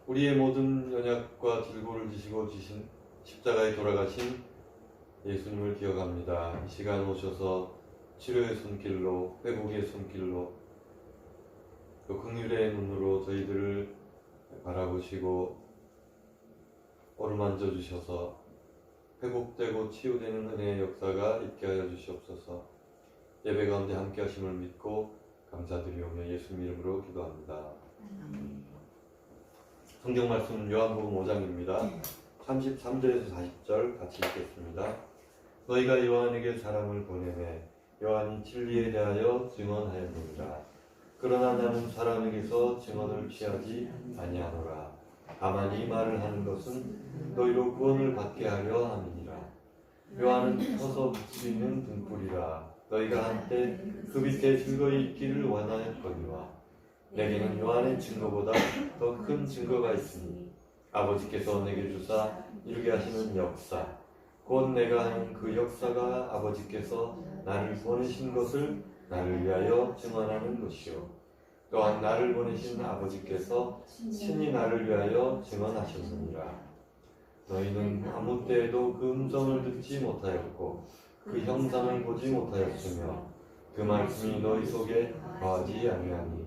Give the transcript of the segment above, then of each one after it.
우리의 모든 연약과 질고를 지시고 지신 십자가에 돌아가신 예수님을 기억합니다. 이 시간 오셔서 치료의 손길로, 회복의 손길로, 또 긍휼의 눈으로 저희들을 바라보시고 어루만져 주셔서 회복되고 치유되는 은혜의 역사가 있게 하여 주시옵소서. 예배 가운데 함께 하심을 믿고 감사드리오며 예수님 이름으로 기도합니다. 성경 말씀 요한복음 5장입니다. 33절에서 40절 같이 읽겠습니다. 너희가 요한에게 사람을 보내매 요한이 진리에 대하여 증언하였느니라. 그러나 나는 사람에게서 증언을 취하지 아니하노라. 다만 이 말을 하는 것은 너희로 구원을 받게 하려 함이니라. 요한은 서서 비추이는 등불이라. 너희가 한때 그 밑에 즐거이 있기를 원하였거니와 내게는 요한의 증거보다 더 큰 증거가 있으니 아버지께서 내게 주사 이루게 하시는 역사, 곧 내가 하는 그 역사가 아버지께서 나를 보내신 것을 나를 위하여 증언하는 것이요 또한 나를 보내신 아버지께서 친히 나를 위하여 증언하셨느니라. 너희는 아무 때에도 그 음성을 듣지 못하였고 그 형상을 보지 못하였으며 그 말씀이 너희 속에 거하지 아니하니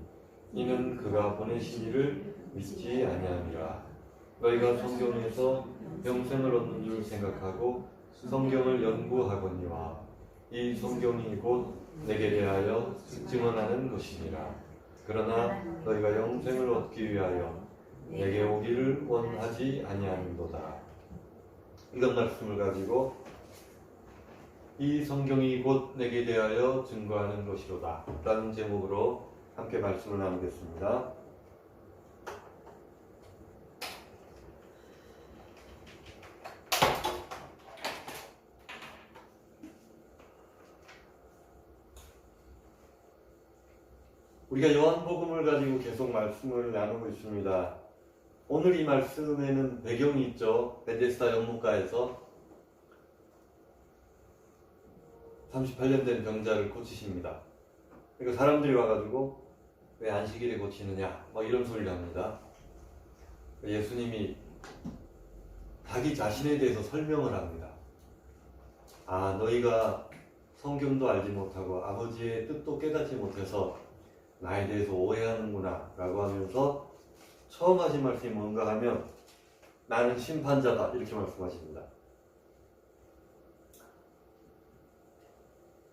이는 그가 보내신 이를 믿지 아니함이라. 너희가 성경에서 영생을 얻는 줄 생각하고 성경을 연구하거니와 이 성경이 곧 내게 대하여 증언하는 것이니라. 그러나 너희가 영생을 얻기 위하여 내게 오기를 원하지 아니하는도다. 이런 말씀을 가지고 이 성경이 곧 내게 대하여 증거하는 것이로다 라는 제목으로 함께 말씀을 나누겠습니다. 우리가 요한복음을 가지고 계속 말씀을 나누고 있습니다. 오늘 이 말씀에는 배경이 있죠. 베데스다 연못가에서 38년 된 병자를 고치십니다. 그러니까 사람들이 와가지고 왜 안식일에 고치느냐 막 이런 소리를 합니다. 예수님이 자기 자신에 대해서 설명을 합니다. 아, 너희가 성경도 알지 못하고 아버지의 뜻도 깨닫지 못해서 나에 대해서 오해하는구나 라고 하면서 처음 하신 말씀이 뭔가 하면 나는 심판자다 이렇게 말씀하십니다.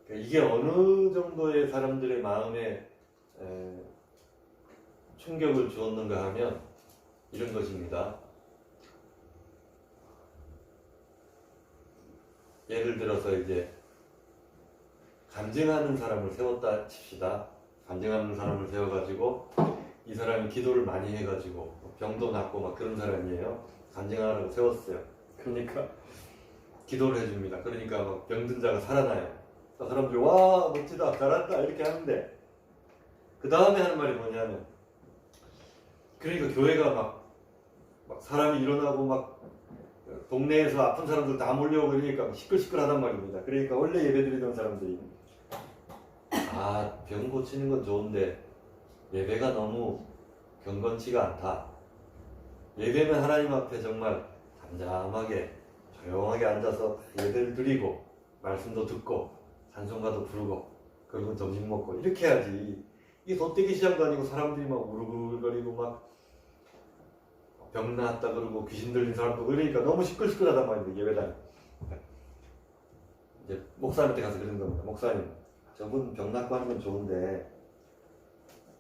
이게 어느 정도의 사람들의 마음에 충격을 주었는가 하면 이런 것입니다. 예를 들어서 이제 간증하는 사람을 세웠다 칩시다. 간증하는 사람을 세워가지고 이 사람이 기도를 많이 해가지고 병도 낫고 막 그런 사람이에요. 간증하라고 세웠어요. 그러니까 기도를 해줍니다. 그러니까 막 병든 자가 살아나요. 사람들이 와 멋지다 잘한다 이렇게 하는데 그 다음에 하는 말이 뭐냐면 그러니까 교회가 막 사람이 일어나고 막 동네에서 아픈 사람들 다 몰려오고 그러니까 시끌시끌하단 말입니다. 그러니까 원래 예배드리던 사람들이 아, 병 고치는 건 좋은데 예배가 너무 경건치가 않다. 예배는 하나님 앞에 정말 잠잠하게 조용하게 앉아서 예배를 드리고 말씀도 듣고 찬송가도 부르고 그리고 점심 먹고 이렇게 해야지. 이게 돗대기 시장도 아니고 사람들이 막 우르르거리고 막 병 나았다 그러고 귀신 들린 사람도 그러니까 너무 시끌시끌하단 말입니다. 예배당이. 이제 목사님한테 가서 그런 겁니다. 목사님, 저분 병 낫고 하는 건 좋은데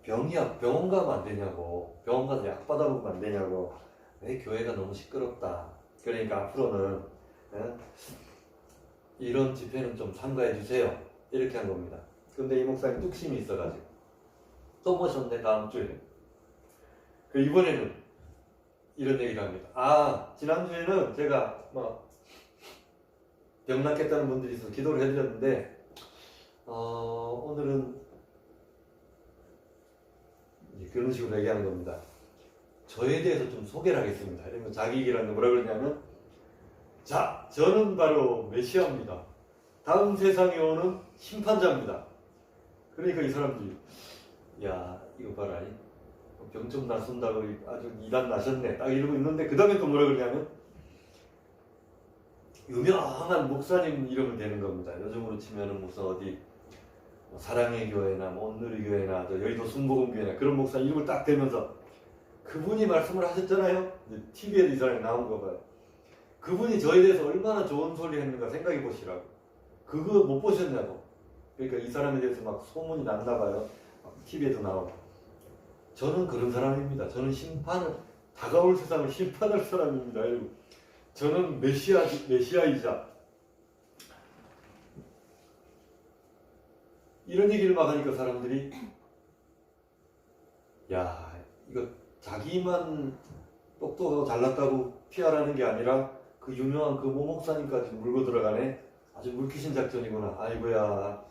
병이야 병원 가면 안 되냐고, 병원 가서 약 받아보면 안 되냐고, 왜 교회가 너무 시끄럽다. 그러니까 앞으로는 이런 집회는 좀 참가해 주세요. 이렇게 한 겁니다. 근데 이 목사님 뚝심이 있어가지고 또 모셨네 다음 주에. 이번에는 이런 얘기를 합니다. 아, 지난주에는 제가 병 낫겠다는 분들이 있어서 기도를 해드렸는데 오늘은 그런 식으로 얘기하는 겁니다. 저에 대해서 좀 소개를 하겠습니다. 이러면 자기 얘기를 하는 뭐라 그러냐면 자, 저는 바로 메시아입니다. 다음 세상에 오는 심판자입니다. 그러니까 이 사람들이 야, 이거 봐라. 병 좀 낫순다고 아주 이단 나셨네 딱 이러고 있는데 그 다음에 또 뭐라 그러냐면 유명한 목사님 이름을 대는 겁니다. 요즘으로 치면은 무슨 어디 뭐 사랑의 교회나 뭐 온누리 교회나 여의도 순복음 교회나 그런 목사 이름을 딱 대면서 그분이 말씀을 하셨잖아요. TV에도 이 사람이 나온 거 봐요. 그분이 저에 대해서 얼마나 좋은 소리 했는가 생각해 보시라고. 그거 못 보셨냐고. 그러니까 이 사람에 대해서 막 소문이 났나 봐요. TV에도 나오고. 저는 그런 사람입니다. 저는 다가올 세상을 심판할 사람입니다. 저는 메시아이자 이런 얘기를 막 하니까 사람들이 야 이거 자기만 똑똑하고 잘났다고 피하라는 게 아니라 그 유명한 그 모 목사님까지 물고 들어가네. 아주 물귀신 작전이구나. 아이고야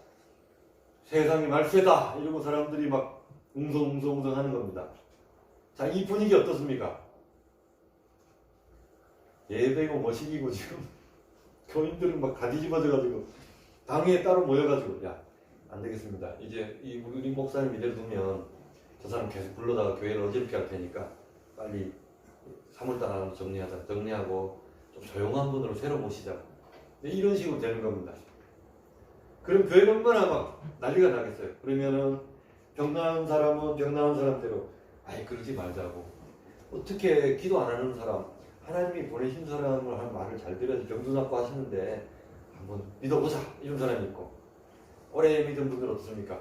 세상이 말세다 이러고 사람들이 막 웅성웅성 하는 겁니다. 자, 이 분위기 어떻습니까? 예배고 뭐시기고 지금 교인들은 막 가지집어져가지고 당회에 따로 모여가지고 야 안되겠습니다. 이제 이 우리 목사님 이대로 두면 저 사람 계속 불러다가 교회를 어지럽게 할 테니까 빨리 3월달 안으로 정리하고 좀 조용한 분으로 새로 모시자. 이런 식으로 되는 겁니다. 그럼 교회는 얼마나 막 난리가 나겠어요. 그러면은 병나는 사람은 병나는 사람대로 아이 그러지 말자고. 어떻게 기도 안 하는 사람 하나님이 보내신 사람을 하는 말을 잘 들어서 병도 낫고 하시는데 한번 믿어보자 이런 사람이 있고 오래 믿은 분들 어떻습니까?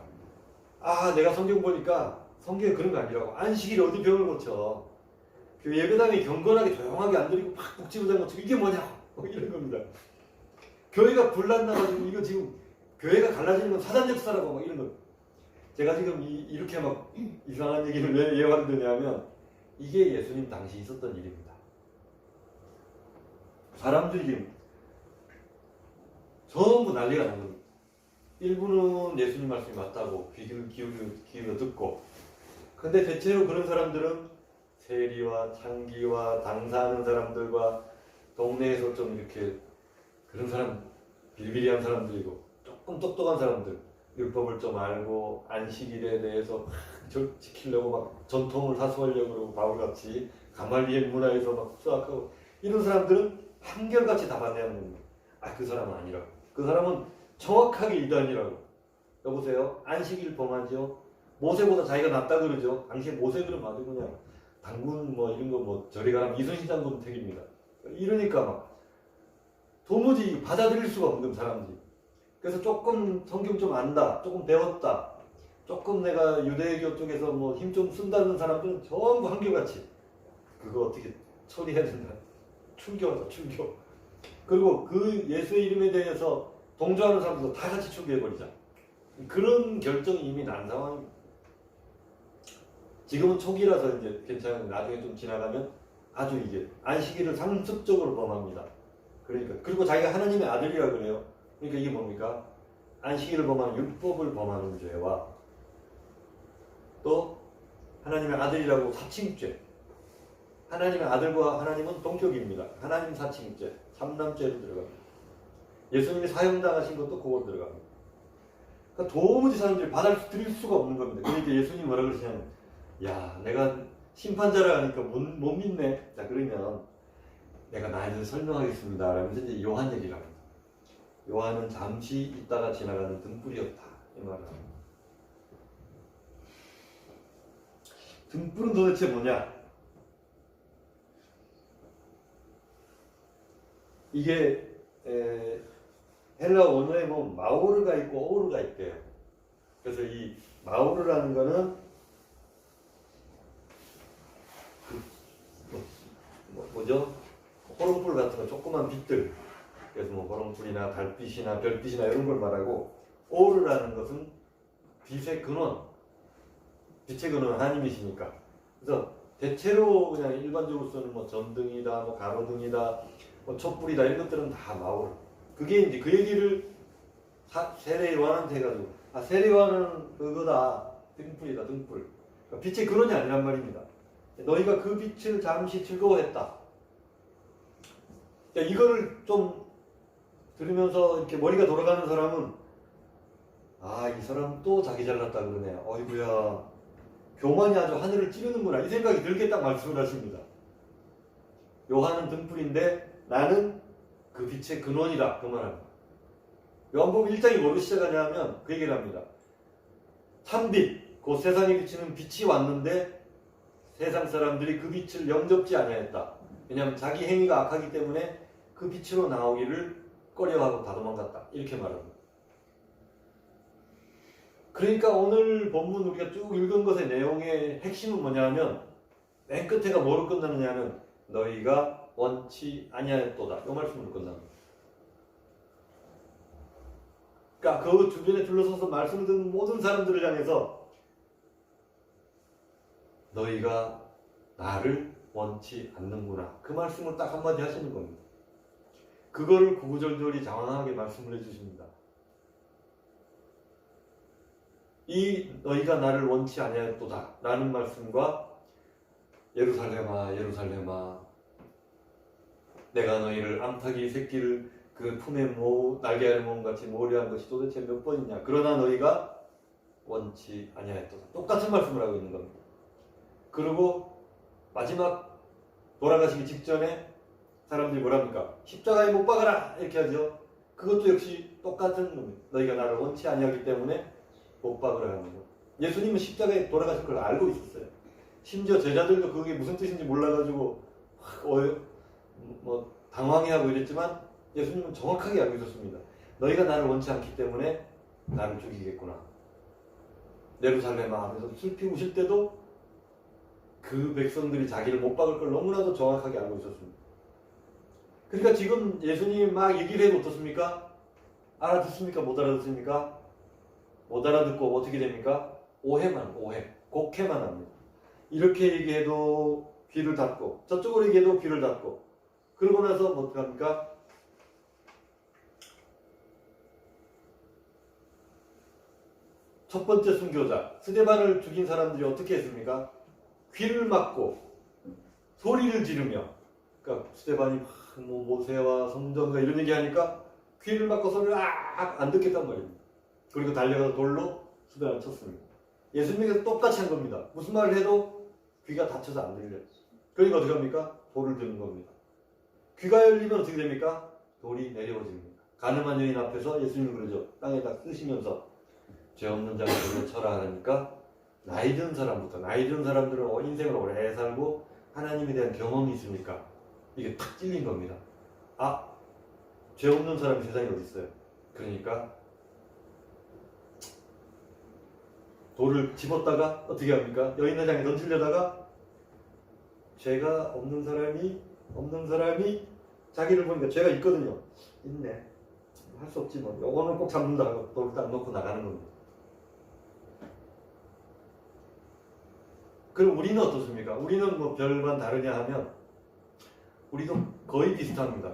아 내가 성경 보니까 성경에 그런 거 아니라고 안식일에 어디 병을 고쳐 그 예배당에 경건하게 조용하게 안 드리고 팍 북지부장 고치고 이게 뭐냐고 이런 겁니다. 교회가 불났나가지고 이거 지금 교회가 갈라지는 건 사단 역사라고 막 이런 거. 제가 지금 이렇게 막 이상한 얘기를 왜 예언드냐면 이게 예수님 당시 있었던 일입니다. 사람들이 지금 전부 난리가 난 겁니다. 일부는 예수님 말씀이 맞다고 귀를 기울여 듣고 근데 대체로 그런 사람들은 세리와 창기와 당사하는 사람들과 동네에서 좀 이렇게 그런 사람 비리비리한 사람들이고 조금 똑똑한 사람들 율법을 좀 알고 안식일에 대해서 지키려고 막 전통을 사수하려고 그러고 바울같이 가말리엘 문화에서 막 수학하고 이런 사람들은 한결같이 다 반대하는 겁니다. 아 그 사람은 아니라고. 그 사람은 정확하게 이단이라고. 여보세요? 안식일 범하죠? 모세보다 자기가 낫다 그러죠? 당시에 모세 그럼 아주 그냥 당군 뭐 이런 거 뭐 저리 가라 이순신 장군 택입니다. 이러니까 막 도무지 받아들일 수가 없는 사람들이. 그래서 조금 성경 좀 안다, 조금 배웠다, 조금 내가 유대교 쪽에서 뭐 힘 좀 쓴다는 사람들은 전부 한결같이 그거 어떻게 처리해야 된다. 출교하자, 출교. 그리고 그 예수의 이름에 대해서 동조하는 사람들도 다 같이 출교해버리자. 그런 결정이 이미 난 상황입니다. 지금은 초기라서 이제 괜찮은데 나중에 좀 지나가면 아주 이게 안식일을 상습적으로 범합니다. 그러니까 그리고 자기가 하나님의 아들이라 그래요. 그러니까 이게 뭡니까? 안식일을 범하는 율법을 범하는 죄와 또 하나님의 아들이라고 사칭죄. 하나님의 아들과 하나님은 동격입니다. 하나님 사칭죄, 삼남죄로 들어갑니다. 예수님이 사형당하신 것도 그걸 들어갑니다. 그러니까 도무지 사람들이 받아들일 수가 없는 겁니다. 그러니까 예수님이 뭐라 그러시냐면 야 내가 심판자라 하니까 못 믿네. 자 그러면 내가 나에 설명하겠습니다. 라면서 이제 요한 얘기를 합니다. 요한은 잠시 있다가 지나가는 등불이었다. 이 말을 합니다. 등불은 도대체 뭐냐? 이게 헬라 원어에 보면 마오르가 있고 오르가 있대요. 그래서 이 마오르라는 거는 뭐죠? 호롱불 같은 거 조그만 빛들. 그래서 뭐 호롱불이나 달빛이나 별빛이나 이런 걸 말하고 오르라는 것은 빛의 근원. 빛의 근원은 하나님이시니까. 그래서 대체로 그냥 일반적으로 쓰는 뭐 전등이다, 뭐 가로등이다, 뭐 촛불이다 이런 것들은 다 마오르. 그게 이제 그 얘기를 세례 요한한테 해가지고 세례 요한은 그거다. 등불이다 등불. 그러니까 빛의 근원이 아니란 말입니다. 너희가 그 빛을 잠시 즐거워했다. 이거를 좀 들으면서 이렇게 머리가 돌아가는 사람은 이 사람 또 자기 잘났다 그러네. 어이구야 교만이 아주 하늘을 찌르는구나 이 생각이 들게 딱 말씀을 하십니다. 요한은 등불인데 나는 그 빛의 근원이다 그 말합니다. 요한복음 1장이 뭐로 시작하냐면 그 얘기를 합니다. 참빛 곧 세상에 비치는 빛이 왔는데 세상 사람들이 그 빛을 영접지 아니하였다. 왜냐하면 자기 행위가 악하기 때문에 그 빛으로 나오기를 꺼려하고 다 도망갔다 이렇게 말합니다. 그러니까 오늘 본문 우리가 쭉 읽은 것의 내용의 핵심은 뭐냐면 맨 끝에가 뭐로 끝나느냐면 너희가 원치 아니하였도다 이 말씀으로 끝납니다. 그러니까 그 주변에 둘러서서 말씀을 듣는 모든 사람들을 향해서 너희가 나를 원치 않는구나 그 말씀을 딱 한마디 하시는 겁니다. 그거를 구구절절히 장황하게 말씀을 해주십니다. 이 너희가 나를 원치 아니하였도다 라는 말씀과 예루살렘아 예루살렘아 내가 너희를 암탉이 새끼를 그 품에 날개알 몸같이 모려한 것이 도대체 몇 번이냐 그러나 너희가 원치 아니하였도다 똑같은 말씀을 하고 있는 겁니다. 그리고 마지막 돌아가시기 직전에 사람들이 뭐랍니까? 십자가에 못 박아라 이렇게 하죠. 그것도 역시 똑같은 겁니다. 너희가 나를 원치 아니하기 때문에 못 박으라 하는 거. 예수님은 십자가에 돌아가실 걸 알고 있었어요. 심지어 제자들도 그게 무슨 뜻인지 몰라가지고 당황해하고 이랬지만 예수님은 정확하게 알고 있었습니다. 너희가 나를 원치 않기 때문에 나를 죽이겠구나. 예루살렘아 하면서 슬피 우실 때도 그 백성들이 자기를 못 박을 걸 너무나도 정확하게 알고 있었습니다. 그러니까 지금 예수님이 막 얘기를 해도 어떻습니까? 알아듣습니까? 못 알아듣습니까? 못 알아듣고 어떻게 됩니까? 오해, 곡해만 합니다. 이렇게 얘기해도 귀를 닫고 저쪽으로 얘기해도 귀를 닫고 그러고 나서 뭐 어떻게 합니까? 첫 번째 순교자 스데반을 죽인 사람들이 어떻게 했습니까? 귀를 막고 소리를 지르며 그러니까 스데반이 뭐 모세와 성전과 이런 얘기하니까 귀를 막고 소리를 안 듣겠단 말입니다. 그리고 달려가서 돌로 스데반을 쳤습니다. 예수님께서 똑같이 한 겁니다. 무슨 말을 해도 귀가 닫혀서 안 들려요. 그러니까 어떻게 합니까? 돌을 드는 겁니다. 귀가 열리면 어떻게 됩니까? 돌이 내려워집니다. 가늠한 여인 앞에서 예수님이 그러죠. 땅에다 쓰시면서 죄 없는 자가 돌로 쳐라 하니까 나이 든 사람부터 나이 든 사람들은 인생을 오래 살고 하나님에 대한 경험이 있으니까 이게 탁 찔린 겁니다. 죄 없는 사람이 세상에 어디 있어요? 그러니까 돌을 집었다가 어떻게 합니까? 여인회장에 던지려다가 죄가 없는 사람이 자기를 보니까 죄가 있거든요. 있네. 할 수 없지 뭐. 요거는 꼭 잡는다 하고 돌을 딱 놓고 나가는 겁니다. 그럼 우리는 어떻습니까? 우리는 뭐 별반 다르냐 하면 우리도 거의 비슷합니다.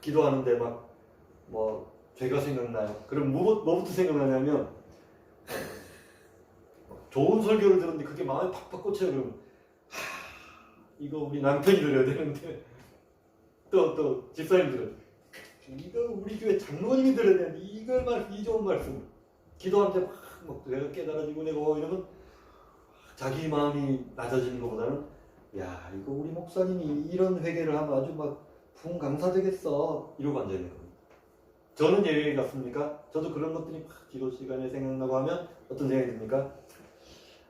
기도하는데 막 뭐 죄가 생각나요. 그럼 뭐부터 생각나냐면 좋은 설교를 들었는데 그게 마음에 팍팍 꽂혀요. 그러면 이거 우리 남편이 들어야 되는데 또 집사님들은 이거 우리 교회 장로님이 들어야 되는데 이 좋은 말씀 기도하는데 막 내가 깨달아지고 내고 이러면 자기 마음이 낮아지는 것보다는 야 이거 우리 목사님이 이런 회개를 하면 아주 막 부흥강사 되겠어 이러고 앉아있는 겁니다. 저는 예외 같습니까? 저도 그런 것들이 막 기도 시간에 생각나고 하면 어떤 생각이 듭니까?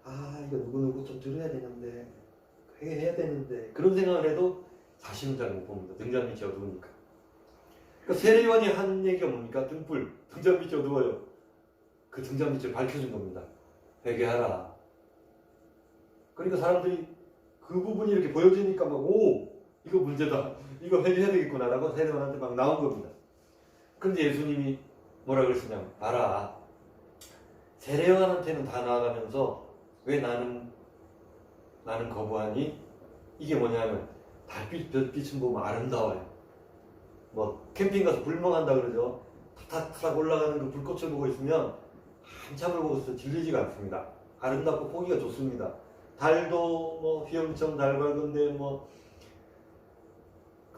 이거 누구 좀 들어야 되는데 회개해야 되는데 그런 생각을 해도 자신은 잘 못 봅니다. 등잔빛이 어두우니까. 그러니까 세례요한이 한 얘기가 뭡니까? 등잔빛이 어두워요. 그 등잔빛을 밝혀준 겁니다. 회개하라. 그러니까 사람들이 그 부분이 이렇게 보여지니까 이거 문제다. 이거 회개해야 되겠구나 라고 세례요한한테 막 나온 겁니다. 그런데 예수님이 뭐라 그러시냐면 봐라. 세례요한한테는 다 나아가면서 왜 나는 거부하니? 이게 뭐냐면 달빛, 별빛은 보면 아름다워요. 뭐 캠핑 가서 불멍한다 그러죠. 타닥타닥 올라가는 그 불꽃을 보고 있으면 한참을 보고 있어도 질리지가 않습니다. 아름답고 보기가 좋습니다. 달도 뭐 휘영청 달 밝은데 뭐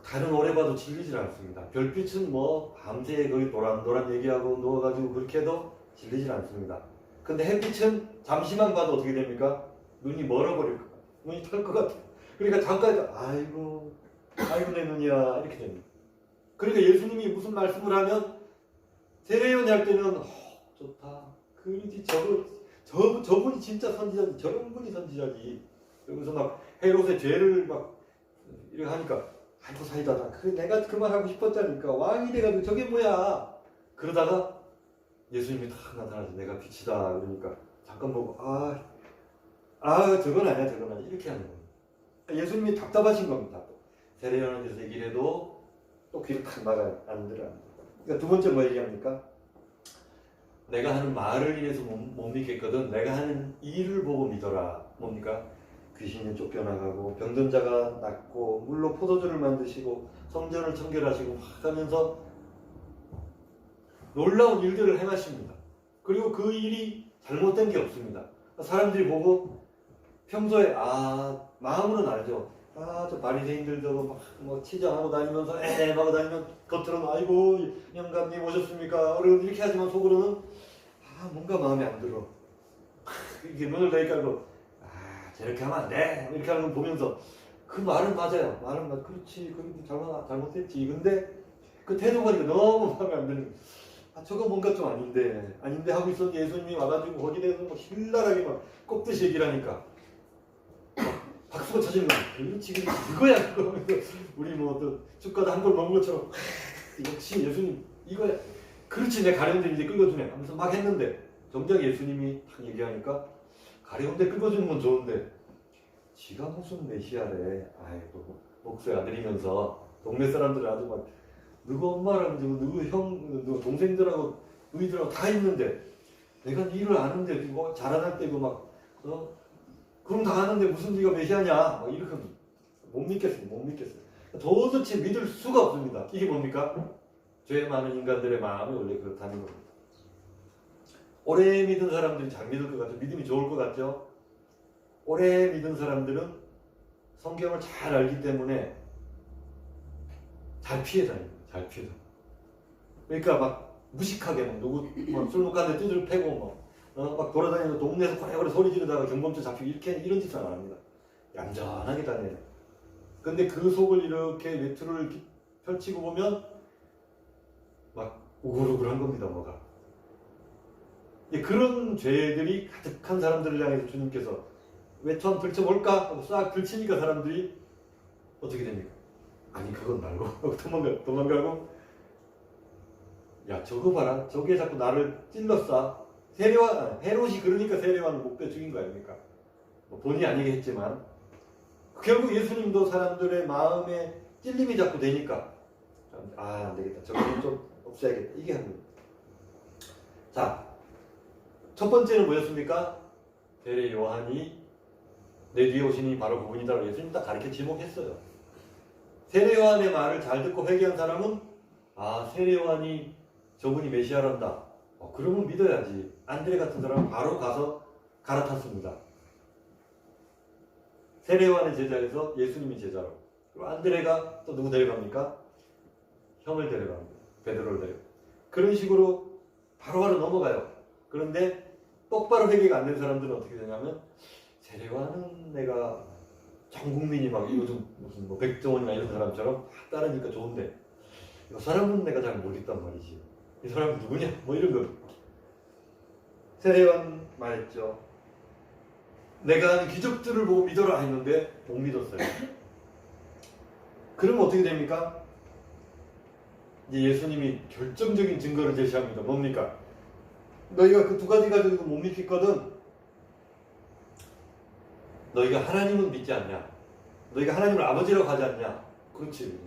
달은 오래 봐도 질리질 않습니다. 별빛은 뭐 밤새 거기 도란도란 얘기하고 누워가지고 그렇게 해도 질리질 않습니다. 근데 햇빛은 잠시만 봐도 어떻게 됩니까? 눈이 멀어버릴 것 같아. 눈이 탈 것 같아. 그러니까 잠깐 아이고 내 눈이야 이렇게 됩니다. 그러니까 예수님이 무슨 말씀을 하면 세례요한 할 때는 좋다. 그러지 저분이 진짜 선지자지. 저런 분이 선지자지. 그러면서 막 헤롯의 죄를 막 이렇게 하니까 아이고 사이다다. 내가 그 말 하고 싶었다니까. 왕이 돼가지고 저게 뭐야. 그러다가 예수님이 탁 나타나서 내가 빛이다. 그러니까 잠깐 보고 저건 아니야 이렇게 하는 거예요. 예수님이 답답하신 겁니다. 세례요한한테서 얘기를 해도 또 귀를 탁 막아요. 안 들어. 그러니까 두 번째 뭐 얘기합니까? 내가 하는 말을 인해서 못 믿겠거든. 내가 하는 일을 보고 믿어라. 뭡니까? 귀신이 쫓겨나가고 병든 자가 낫고 물로 포도주를 만드시고 성전을 청결하시고 막 하면서 놀라운 일들을 행하십니다. 그리고 그 일이 잘못된 게 없습니다. 사람들이 보고 평소에 마음으로는 알죠. 저 바리새인들 저거 막 치장하고 다니면서 하고 다니면 겉으로는 아이고 영감님 오셨습니까? 이렇게 하지만 속으로는 뭔가 마음에 안 들어. 이게 눈을 다 깔고 저렇게 하면 안 돼. 이렇게 하는 걸 보면서 그 말은 맞아요. 그렇지. 잘못했지. 근데 그 태도가 너무 마음에 안 드는 저거 뭔가 좀 아닌데 하고 있었는데 예수님이 와가지고 거기에 대해서 뭐 신랄하게 막 꼽듯이 얘기를 하니까 박수가 쳐지는 거야. 그렇지 그거야 그거. 우리 뭐 또 숟가락 한 걸 먹은 것처럼 역시 예수님 이거야. 그렇지 내 가려운데 이제 끌어주네 하면서 막 했는데 정작 예수님이 딱 얘기하니까 가려운데 끌어주는 건 좋은데 지가 무슨 메시아래. 아이고 목소리 안 들리면서 동네 사람들은 아주 막 누구 엄마랑 누구 형 누구 동생들하고 너희들하고 다 있는데 내가 네 일을 아는데 뭐 자랑할 때고 막 그럼 다 아는데 무슨 네가 메시아냐 막 이렇게 못 믿겠어요. 도저히 믿을 수가 없습니다. 이게 뭡니까? 죄 많은 인간들의 마음이 원래 그렇다는 겁니다. 오래 믿은 사람들이 잘 믿을 것 같죠. 믿음이 좋을 것 같죠. 오래 믿은 사람들은 성경을 잘 알기 때문에 잘 피해 다닙니다. 그러니까 막 무식하게 누구 술 먹가는데 뚜들 패고 막 돌아다니면서 동네에서 고래고래 소리 지르다가 경범죄 잡히고 이런 짓은 안 합니다. 얌전하게 다녀요. 근데 그 속을 이렇게 외투를 펼치고 보면 막 우글우글한 겁니다. 뭐가. 그런 죄들이 가득한 사람들을 향해서 주님께서 외투 한번 들춰볼까? 하고 싹 들치니까 사람들이 어떻게 됩니까? 아니 그건 말고 도망가고 야 저거 봐라. 저게 자꾸 나를 찔렀어. 헤롯이 그러니까 세례요한을 목베 죽인 거 아닙니까? 본의 아니게 했지만 결국 예수님도 사람들의 마음에 찔림이 자꾸 되니까 안 되겠다. 저거는 좀 없애야겠다. 이게 합니다. 자, 첫 번째는 뭐였습니까? 세례요한이 내 뒤에 오시니 바로 그분이다라고 예수님 딱 가르쳐 지목했어요. 세례요한의 말을 잘 듣고 회개한 사람은 세례요한이 저분이 메시아란다. 그러면 믿어야지. 안드레 같은 사람은 바로 가서 갈아탔습니다. 세례요한의 제자에서 예수님이 제자로. 그리고 안드레가 또 누구 데려갑니까? 형을 데려갑니다. 베드로를 데려. 그런 식으로 바로바로 넘어가요. 그런데 똑바로 회개가 안 된 사람들은 어떻게 되냐면 세례요한은 내가 전 국민이 막 요즘 무슨 뭐 백종원이나 이런 사람처럼 따르니까 좋은데 이 사람은 내가 잘 모르겠단 말이지. 이 사람은 누구냐? 뭐 이런 거. 세례요한 말했죠. 내가 하는 기적들을 보고 믿어라 했는데 못 믿었어요. 그러면 어떻게 됩니까? 이제 예수님이 결정적인 증거를 제시합니다. 뭡니까? 너희가 그 두 가지 가지고도 못 믿겠거든. 너희가 하나님은 믿지 않냐? 너희가 하나님을 아버지라고 하지 않냐? 그렇지.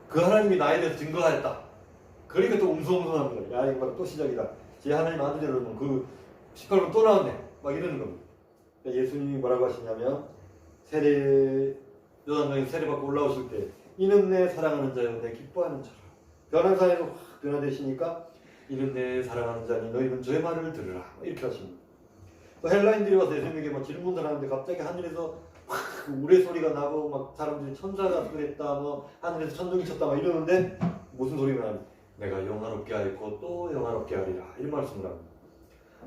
그 하나님이 나에 대해서 증거하였다. 그러니까 또 웅성웅성합니다. 야 이거 또 시작이다. 제 하나님 아들이라면 그 18번 또 나왔네. 막 이러는 겁니다. 그러니까 예수님이 뭐라고 하시냐면 요단강에 세례받고 올라오실 때 이는 내 사랑하는 자요 내 기뻐하는 자라. 변화산에서 확 변화되시니까 이는 내 사랑하는 자니 너희는 저의 말을 들으라. 이렇게 하십니다. 또 헬라인들이 와서 예수님에게 막 질문을 하는데 갑자기 하늘에서 확 우레소리가 나고 막 사람들이 천사가 그랬다 뭐 하늘에서 천둥이 쳤다 막 이러는데 무슨 소리가 나냐? 내가 영화롭게 하였고 또 영화롭게 하리라 이런 말씀을 합니다.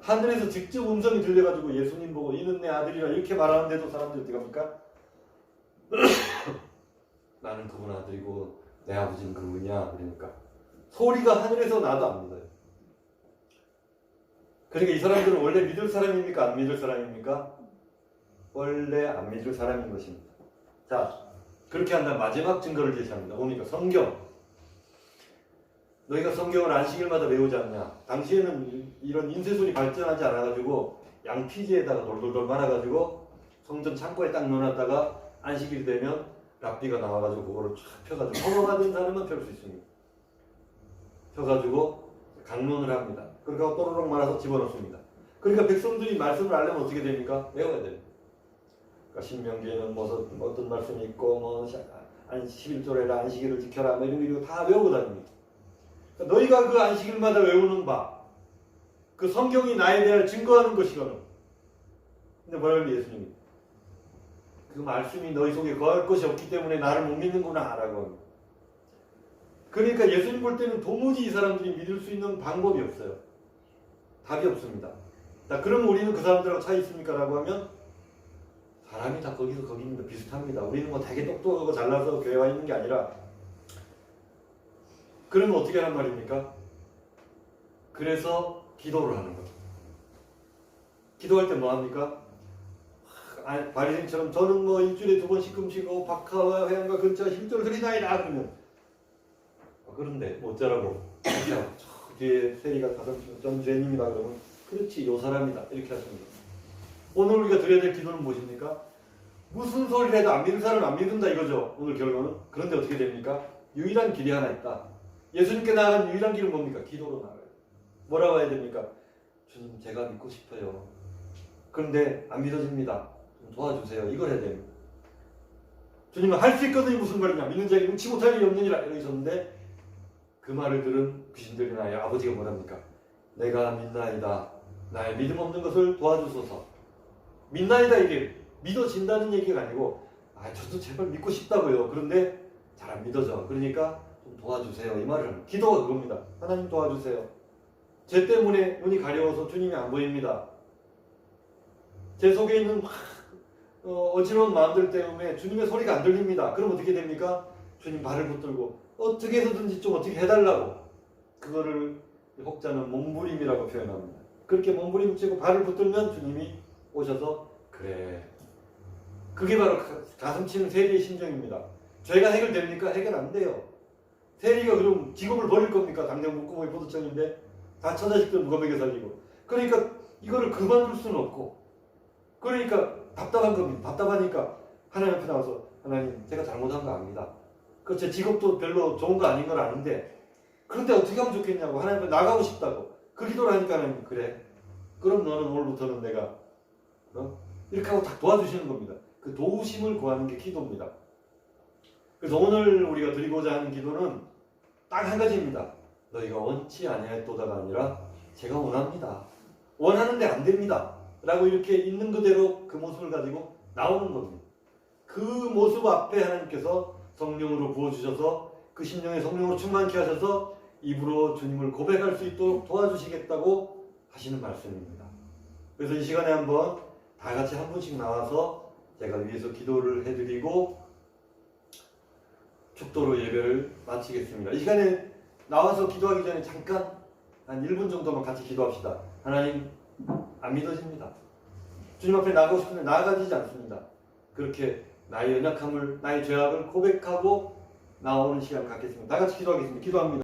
하늘에서 직접 음성이 들려가지고 예수님 보고 이는 내 아들이라 이렇게 말하는데도 사람들이 어떻게 합니까? 나는 그분 아들이고 내 아버지는 그분이야. 그러니까 소리가 하늘에서 나도 안 믿어요. 그러니까 이 사람들은 원래 믿을 사람입니까? 안 믿을 사람입니까? 원래 안 믿을 사람인 것입니다. 자, 그렇게 한다면 마지막 증거를 제시합니다. 뭡니까? 성경. 너희가 성경을 안식일마다 외우지 않냐? 당시에는 이런 인쇄술이 발전하지 않아가지고 양피지에다가 돌돌돌 말아가지고 성전 창고에 딱 넣어놨다가 안식일 되면 랍비가 나와가지고 그거를 쫙 펴가지고 허가가 된 사람은 펼 수 있습니다. 펴가지고 강론을 합니다. 그러니까 또르륵 말아서 집어넣습니다. 그러니까 백성들이 말씀을 알려면 어떻게 됩니까? 외워야 됩니다. 그러니까 신명기에는 어떤 말씀이 있고 뭐 11조에라 안식일을 지켜라 뭐 이런 거 다 외우고 다닙니다. 그러니까 너희가 그 안식일마다 외우는 바, 그 성경이 나에 대해 증거하는 것이거든. 근데 뭐라고 예수님이 그 말씀이 너희 속에 거할 것이 없기 때문에 나를 못 믿는구나 라고 합니다. 그러니까 예수님 볼 때는 도무지 이 사람들이 믿을 수 있는 방법이 없어요. 답이 없습니다. 자, 그럼 우리는 그 사람들하고 차이 있습니까? 라고 하면 사람이 다 거기서 거기입니다. 비슷합니다. 우리는 뭐 되게 똑똑하고 잘나서 교회 와 있는 게 아니라 그러면 어떻게 하란 말입니까? 그래서 기도를 하는 거죠. 기도할 때 뭐 합니까? 바리새인처럼 저는 뭐 일주일에 2번씩 금식하고 박하와 회양과 근처와 힘들을 드리나이다 그러면 그런데 뭐 어쩌라고 저 뒤에 세리가 가서 전 죄인입니다 그러면 그렇지 요 사람이다 이렇게 하십니다. 오늘 우리가 드려야 될 기도는 무엇입니까? 무슨 소리를 해도 안 믿는 사람은 안 믿는다 이거죠. 오늘 결론은. 그런데 어떻게 됩니까? 유일한 길이 하나 있다. 예수님께 나아간 유일한 길은 뭡니까? 기도로 나아가요. 뭐라고 해야 됩니까? 주님 제가 믿고 싶어요. 그런데 안 믿어집니다. 좀 도와주세요. 이걸 해야 됩니다. 주님은 할 수 있거든요. 무슨 말이냐? 믿는 자에게 뭉치 못할 일이 없느니라 이러셨는데 그 말을 들은 귀신들이 나의 아버지가 뭐랍니까? 내가 믿나이다. 나의 믿음 없는 것을 도와주소서. 믿나이다 이게 믿어진다는 얘기가 아니고 저도 제발 믿고 싶다고요. 그런데 잘 안 믿어져. 그러니까 좀 도와주세요. 이 말을 합니다. 기도가 그겁니다. 하나님 도와주세요. 제 때문에 눈이 가려워서 주님이 안 보입니다. 제 속에 있는 어지러운 마음들 때문에 주님의 소리가 안 들립니다. 그럼 어떻게 됩니까? 주님 발을 붙들고 어떻게 해서든지 좀 어떻게 해달라고. 그거를 혹자는 몸부림이라고 표현합니다. 그렇게 몸부림 치고 발을 붙들면 주님이 오셔서 그래. 그게 바로 가슴 치는 세리의 심정입니다. 죄가 해결됩니까? 해결 안 돼요. 세리가 그럼 직업을 버릴 겁니까? 당장 목구멍이 포도청인데 다 처자식들 누가 먹여 살리고. 그러니까 이거를 그만둘 수는 없고 그러니까 답답한 겁니다. 답답하니까 하나님 앞에 나와서 하나님 제가 잘못한 거 압니다. 그 제 직업도 별로 좋은 거 아닌 걸 아는데 그런데 어떻게 하면 좋겠냐고 하나님 앞에 나가고 싶다고 그 기도를 하니까 하나님 그래 그럼 너는 오늘부터는 내가 이렇게 하고 딱 도와주시는 겁니다. 그 도우심을 구하는 게 기도입니다. 그래서 오늘 우리가 드리고자 하는 기도는 딱 한 가지입니다. 너희가 원치 아니하였도다가 아니라 제가 원합니다. 원하는데 안 됩니다. 라고 이렇게 있는 그대로 그 모습을 가지고 나오는 겁니다. 그 모습 앞에 하나님께서 성령으로 부어주셔서 그 심령에 성령으로 충만케 하셔서 입으로 주님을 고백할 수 있도록 도와주시겠다고 하시는 말씀입니다. 그래서 이 시간에 한번 다 같이 한 분씩 나와서 제가 위에서 기도를 해드리고 축도로 예배를 마치겠습니다. 이 시간에 나와서 기도하기 전에 잠깐 한 1분 정도만 같이 기도합시다. 하나님 안 믿어집니다. 주님 앞에 나가고 싶은데 나아가지지 않습니다. 그렇게 나의 연약함을 나의 죄악을 고백하고 나오는 시간 갖겠습니다. 다 같이 기도하겠습니다. 기도합니다.